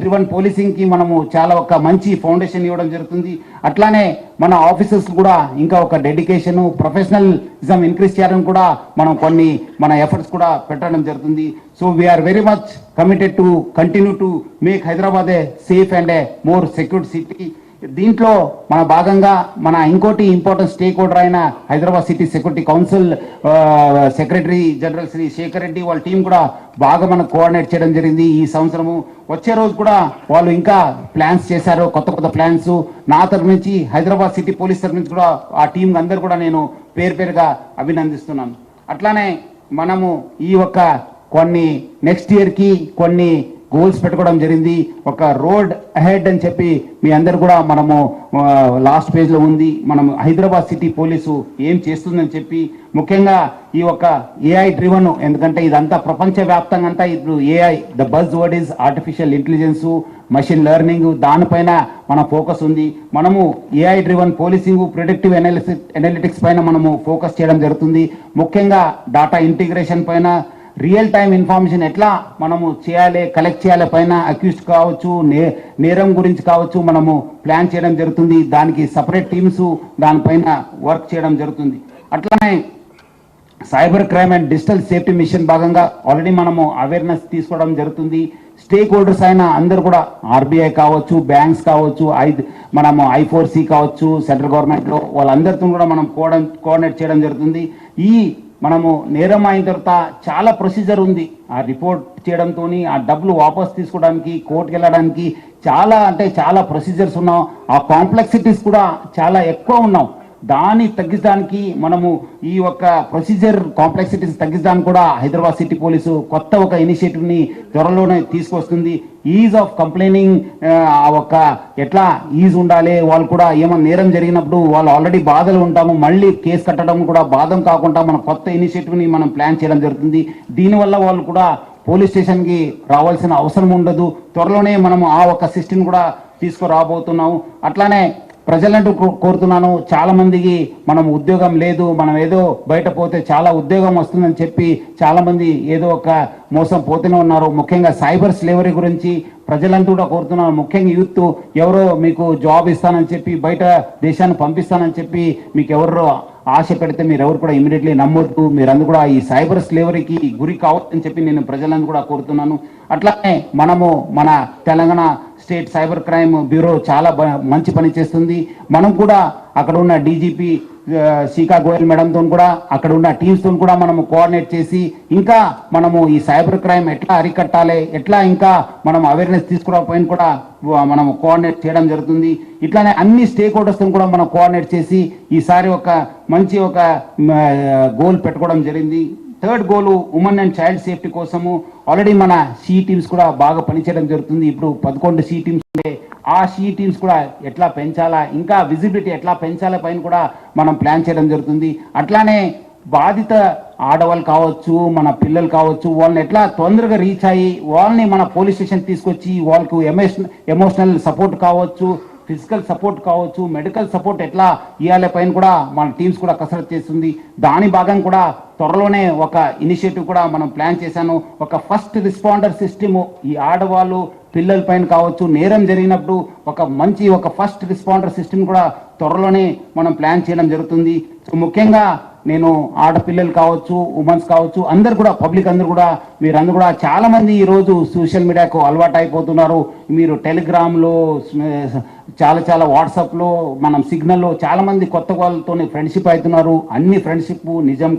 Driven policing కి మనము చాలా ఒక మంచి ఫౌండేషన్ ఇవ్వడం జరుగుతుంది. అట్లానే మన ఆఫీసర్స్ కూడా ఇంకా ఒక డెడికేషన్ ప్రొఫెషనలిజం ఇంక్రీజ్ చేయడం కూడా మనం కొన్ని మన ఎఫర్ట్స్ కూడా పెట్టడం జరుగుతుంది. So we're very much committed to continue to make Hyderabad a safe and a more secured city. దీంట్లో మన భాగంగా మన ఇంకోటి ఇంపార్టెంట్ స్టేక్ హోల్డర్ అయిన Hyderabad city security council secretary general Shri Shekhar Reddy వాళ్ళ టీం కూడా బాగా మనకు కోఆర్డినేట్ చేయడం జరిగింది. ఈ సంవత్సరము వచ్చే రోజు కూడా వాళ్ళు ఇంకా ప్లాన్స్ చేశారు, కొత్త కొత్త ప్లాన్స్. నా తరఫు నుంచి హైదరాబాద్ సిటీ పోలీస్ తరఫు నుంచి కూడా ఆ టీం అందరు కూడా నేను పేరు పేరుగా అభినందిస్తున్నాను. అట్లానే మనము ఈ ఒక్క కొన్ని నెక్స్ట్ ఇయర్కి కొన్ని గోల్స్ పెట్టుకోవడం జరిగింది. ఒక రోడ్ అహెడ్ అని చెప్పి మీ అందరు కూడా మనము లాస్ట్ పేజ్లో ఉంది. మనం హైదరాబాద్ సిటీ పోలీసు ఏం చేస్తుందని చెప్పి ముఖ్యంగా ఈ ఒక ఏఐ డ్రివన్, ఎందుకంటే ఇదంతా ప్రపంచవ్యాప్తంగా అంతా ఇప్పుడు AI the buzz word is artificial intelligence, machine learning, దానిపైన మన ఫోకస్ ఉంది. మనము AI driven policing, predictive analytics పైన మనము ఫోకస్ చేయడం జరుగుతుంది. ముఖ్యంగా డాటా ఇంటిగ్రేషన్ పైన, రియల్ టైం ఇన్ఫర్మేషన్ ఎట్లా మనము చేయాలి, కలెక్ట్ చేయాలి పైన, అక్యూజ్డ్ కావచ్చు, నేరం గురించి కావచ్చు, మనము ప్లాన్ చేయడం జరుగుతుంది. దానికి సపరేట్ టీమ్స్ దానిపైన వర్క్ చేయడం జరుగుతుంది. అట్లానే cyber crime and digital safety mission భాగంగా ఆల్రెడీ మనము అవేర్నెస్ తీసుకోవడం జరుగుతుంది. స్టేక్ హోల్డర్స్ అయిన అందరు కూడా ఆర్బీఐ కావచ్చు, బ్యాంక్స్ కావచ్చు, మనము I4C కావచ్చు, సెంట్రల్ గవర్నమెంట్లో వాళ్ళందరితో కూడా మనం కోఆర్డినేట్ చేయడం జరుగుతుంది. ఈ మనము నేరం అయిన తర్వాత చాలా ప్రొసీజర్ ఉంది. ఆ రిపోర్ట్ చేయడంతో ఆ డబ్బులు వాపస్ తీసుకోవడానికి, కోర్టుకి వెళ్ళడానికి చాలా ప్రొసీజర్స్ ఉన్నాం. ఆ కాంప్లెక్సిటీస్ కూడా చాలా ఎక్కువ ఉన్నాం. దాన్ని తగ్గించడానికి మనము ఈ యొక్క ప్రొసీజర్ కాంప్లెక్సిటీస్ తగ్గించడానికి కూడా హైదరాబాద్ సిటీ పోలీసు కొత్త ఒక ఇనిషియేటివ్ని త్వరలోనే తీసుకొస్తుంది. ఈజ్ ఆఫ్ కంప్లైనింగ్, ఒక ఎట్లా ఈజ్ ఉండాలి, వాళ్ళు కూడా ఏమైనా నేరం జరిగినప్పుడు వాళ్ళు ఆల్రెడీ బాధలు ఉంటాము, మళ్ళీ కేసు కట్టడం కూడా బాధం కాకుండా మన కొత్త ఇనిషియేటివ్ని మనం ప్లాన్ చేయడం జరుగుతుంది. దీనివల్ల వాళ్ళు కూడా పోలీస్ స్టేషన్కి రావాల్సిన అవసరం ఉండదు. త్వరలోనే మనము ఆ ఒక సిస్టమ్ కూడా తీసుకురాబోతున్నాము. అట్లానే ప్రజలంటూ కోరుతున్నాను, చాలా మందికి మనం ఉద్యోగం లేదు, మనం ఏదో బయట పోతే చాలా ఉద్యోగం వస్తుందని చెప్పి చాలా మంది ఏదో ఒక మోసం పోతూనే ఉన్నారు. ముఖ్యంగా సైబర్ స్లేవరీ గురించి ప్రజలంటూ కూడా కోరుతున్నాను. ముఖ్యంగా యూత్ ఎవరో మీకు జాబ్ ఇస్తానని చెప్పి, బయట దేశాన్ని పంపిస్తానని చెప్పి మీకు ఎవరో ఆశ పెడితే మీరు ఎవరు కూడా ఇమీడియట్లీ నమ్మొద్దు. మీరందరూ కూడా ఈ సైబర్ స్లేవరీకి గురి కావద్దని చెప్పి నేను ప్రజలను కూడా కోరుతున్నాను. అట్లానే మనము మన Telangana state cyber crime bureau చాలా మంచి పని చేస్తుంది. మనం కూడా అక్కడ ఉన్న డీజీపీ శీకా గోయల్ మేడంతో కూడా, అక్కడ ఉన్న టీమ్స్తో కూడా మనము కోఆర్డినేట్ చేసి ఇంకా మనము ఈ సైబర్ క్రైమ్ ఎట్లా అరికట్టాలి, ఎట్లా ఇంకా మనం అవేర్నెస్ తీసుకురాకపోయిన కూడా మనం కోఆర్డినేట్ చేయడం జరుగుతుంది. ఇట్లానే అన్ని స్టేక్ హోల్డర్స్తో కూడా మనం కోఆర్డినేట్ చేసి ఈసారి ఒక మంచి ఒక గోల్ పెట్టుకోవడం జరిగింది. Third goal women and child safety కోసము ఆల్రెడీ మన సి టీమ్స్ కూడా బాగా పనిచేయడం జరుగుతుంది. ఇప్పుడు 11 సి టీమ్స్ ఉండే ఆ సి టీమ్స్ కూడా ఎట్లా పెంచాలా, ఇంకా విజిబిలిటీ ఎట్లా పెంచాలా పైన కూడా మనం ప్లాన్ చేయడం జరుగుతుంది. అట్లానే బాధిత ఆడవాళ్ళు కావచ్చు, మన పిల్లలు కావచ్చు, వాళ్ళని ఎట్లా తొందరగా రీచ్ అయ్యి వాళ్ళని మన పోలీస్ స్టేషన్ తీసుకొచ్చి వాళ్ళకు ఎమోషనల్ సపోర్ట్ కావచ్చు, ఫిజికల్ సపోర్ట్ కావచ్చు, మెడికల్ సపోర్ట్ ఎట్లా ఇవ్వాలి పైన కూడా మన టీమ్స్ కూడా కసరత్తు చేస్తుంది. దాని భాగం కూడా త్వరలోనే ఒక ఇనిషియేటివ్ కూడా మనం ప్లాన్ చేశాను. ఒక ఫస్ట్ రెస్పాండర్ సిస్టమ్ ఈ ఆడవాళ్ళు పిల్లల పైన కావచ్చు, నేరం జరిగినప్పుడు ఒక మంచి ఒక ఫస్ట్ రెస్పాండర్ సిస్టమ్ కూడా త్వరలోనే మనం ప్లాన్ చేయడం జరుగుతుంది. సో ముఖ్యంగా నేను ఆడపిల్లలు కావచ్చు, ఉమెన్స్ కావచ్చు, అందరు కూడా పబ్లిక్ అందరు కూడా మీరందరూ కూడా చాలా మంది ఈరోజు సోషల్ మీడియాకు అలవాటు అయిపోతున్నారు. మీరు టెలిగ్రామ్లో చాలా వాట్సాప్లో మనం సిగ్నల్లో చాలా మంది కొత్త వాళ్ళతో ఫ్రెండ్షిప్ అవుతున్నారు. అన్ని ఫ్రెండ్షిప్ నిజం